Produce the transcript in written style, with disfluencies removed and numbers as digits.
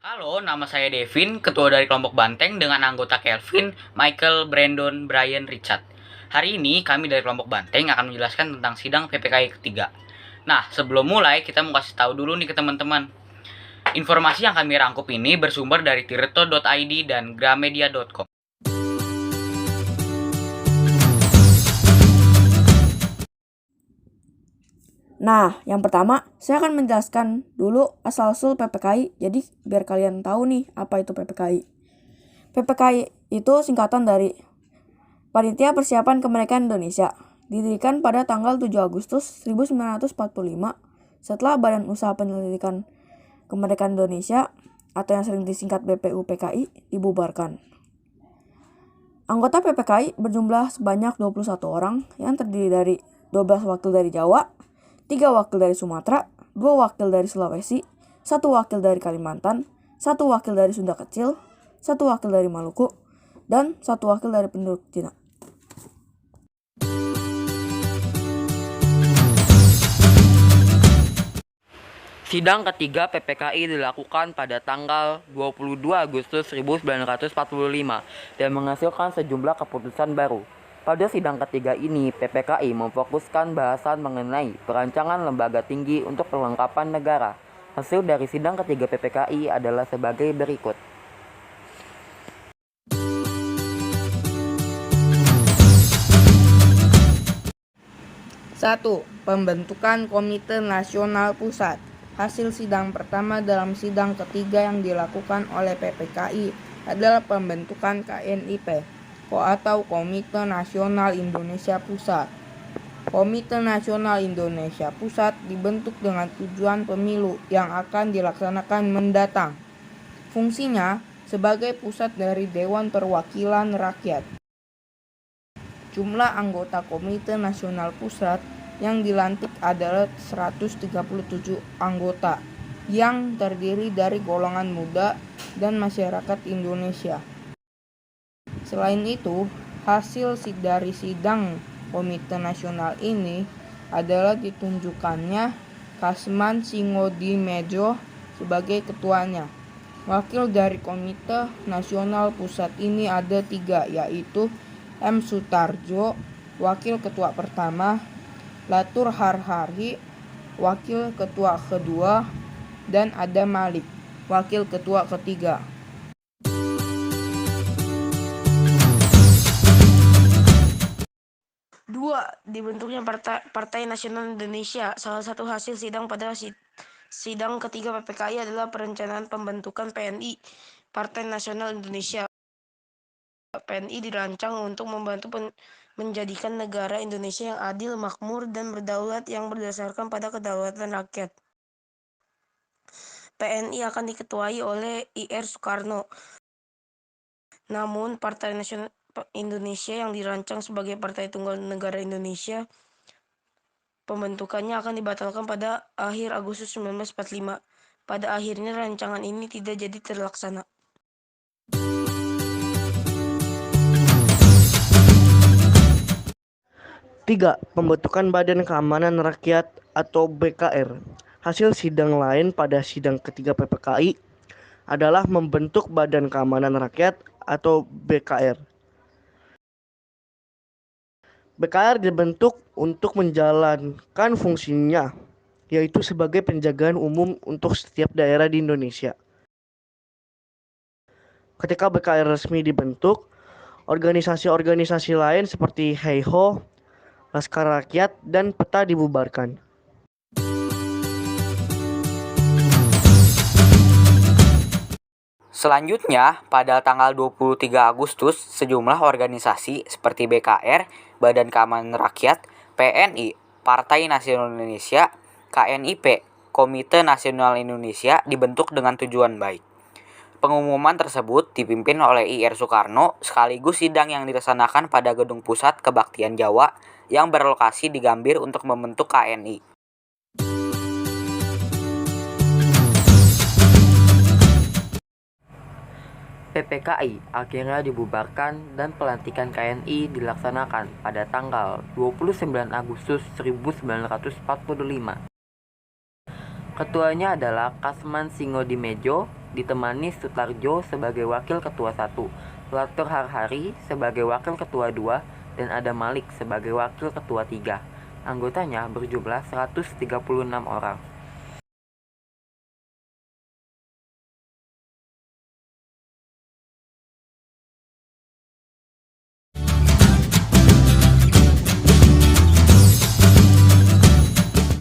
Halo, nama saya Devin, ketua dari kelompok Banteng dengan anggota Kelvin, Michael, Brandon, Brian, Richard. Hari ini kami dari kelompok Banteng akan menjelaskan tentang sidang PPKI ketiga. Nah, sebelum mulai kita mau kasih tahu dulu nih ke teman-teman. Informasi yang kami rangkup ini bersumber dari tirto.id dan gramedia.com. Nah, yang pertama, saya akan menjelaskan dulu asal-usul PPKI. Jadi, biar kalian tahu nih apa itu PPKI. PPKI itu singkatan dari Panitia Persiapan Kemerdekaan Indonesia. Didirikan pada tanggal 7 Agustus 1945 setelah Badan Usaha Penyelidikan Kemerdekaan Indonesia atau yang sering disingkat BPUPKI dibubarkan. Anggota PPKI berjumlah sebanyak 21 orang yang terdiri dari 12 wakil dari Jawa, 3 wakil dari Sumatera, 2 wakil dari Sulawesi, 1 wakil dari Kalimantan, 1 wakil dari Sunda Kecil, 1 wakil dari Maluku, dan 1 wakil dari penduduk Cina. Sidang ketiga PPKI dilakukan pada tanggal 22 Agustus 1945 dan menghasilkan sejumlah keputusan baru. Pada sidang ketiga ini, PPKI memfokuskan bahasan mengenai perancangan lembaga tinggi untuk perlengkapan negara. Hasil dari sidang ketiga PPKI adalah sebagai berikut. Satu, pembentukan Komite Nasional Pusat. Hasil sidang pertama dalam sidang ketiga yang dilakukan oleh PPKI adalah pembentukan KNIP atau Komite Nasional Indonesia Pusat. Komite Nasional Indonesia Pusat dibentuk dengan tujuan pemilu yang akan dilaksanakan mendatang. Fungsinya sebagai pusat dari Dewan Perwakilan Rakyat. Jumlah anggota Komite Nasional Pusat yang dilantik adalah 137 anggota yang terdiri dari golongan muda dan masyarakat Indonesia. Selain itu, hasil dari sidang Komite Nasional ini adalah ditunjukkannya Kasman Singodimedjo sebagai ketuanya. Wakil dari Komite Nasional Pusat ini ada 3, yaitu M. Sutarjo, Wakil Ketua Pertama, Latur Harhari, Wakil Ketua Kedua, dan Adam Malik, Wakil Ketua Ketiga. 2. Dibentuknya Partai Nasional Indonesia. Salah satu hasil sidang pada sidang ketiga PPKI adalah perencanaan pembentukan PNI, Partai Nasional Indonesia. PNI dirancang untuk membantu menjadikan negara Indonesia yang adil, makmur, dan berdaulat yang berdasarkan pada kedaulatan rakyat. PNI akan diketuai oleh Ir Soekarno. Namun, Partai Nasional Indonesia yang dirancang sebagai Partai Tunggal Negara Indonesia, pembentukannya akan dibatalkan pada akhir Agustus 1945. Pada akhirnya rancangan ini tidak jadi terlaksana. 3. Pembentukan Badan Keamanan Rakyat atau BKR. Hasil sidang lain pada sidang ketiga PPKI adalah membentuk Badan Keamanan Rakyat atau BKR. BKR dibentuk untuk menjalankan fungsinya, yaitu sebagai penjagaan umum untuk setiap daerah di Indonesia. Ketika BKR resmi dibentuk, organisasi-organisasi lain seperti HEIHO, Laskar Rakyat, dan PETA dibubarkan. Selanjutnya, pada tanggal 23 Agustus, sejumlah organisasi seperti BKR, Badan Keamanan Rakyat, PNI, Partai Nasional Indonesia, KNIP, Komite Nasional Indonesia dibentuk dengan tujuan baik. Pengumuman tersebut dipimpin oleh Ir Soekarno sekaligus sidang yang dilaksanakan pada Gedung Pusat Kebaktian Jawa yang berlokasi di Gambir untuk membentuk KNI. PPKI akhirnya dibubarkan dan pelantikan KNI dilaksanakan pada tanggal 29 Agustus 1945. Ketuanya adalah Kasman Singodimedjo, ditemani Sutarjo sebagai Wakil Ketua 1, Latur Harhari sebagai Wakil Ketua 2, dan Adam Malik sebagai Wakil Ketua 3. Anggotanya berjumlah 136 orang.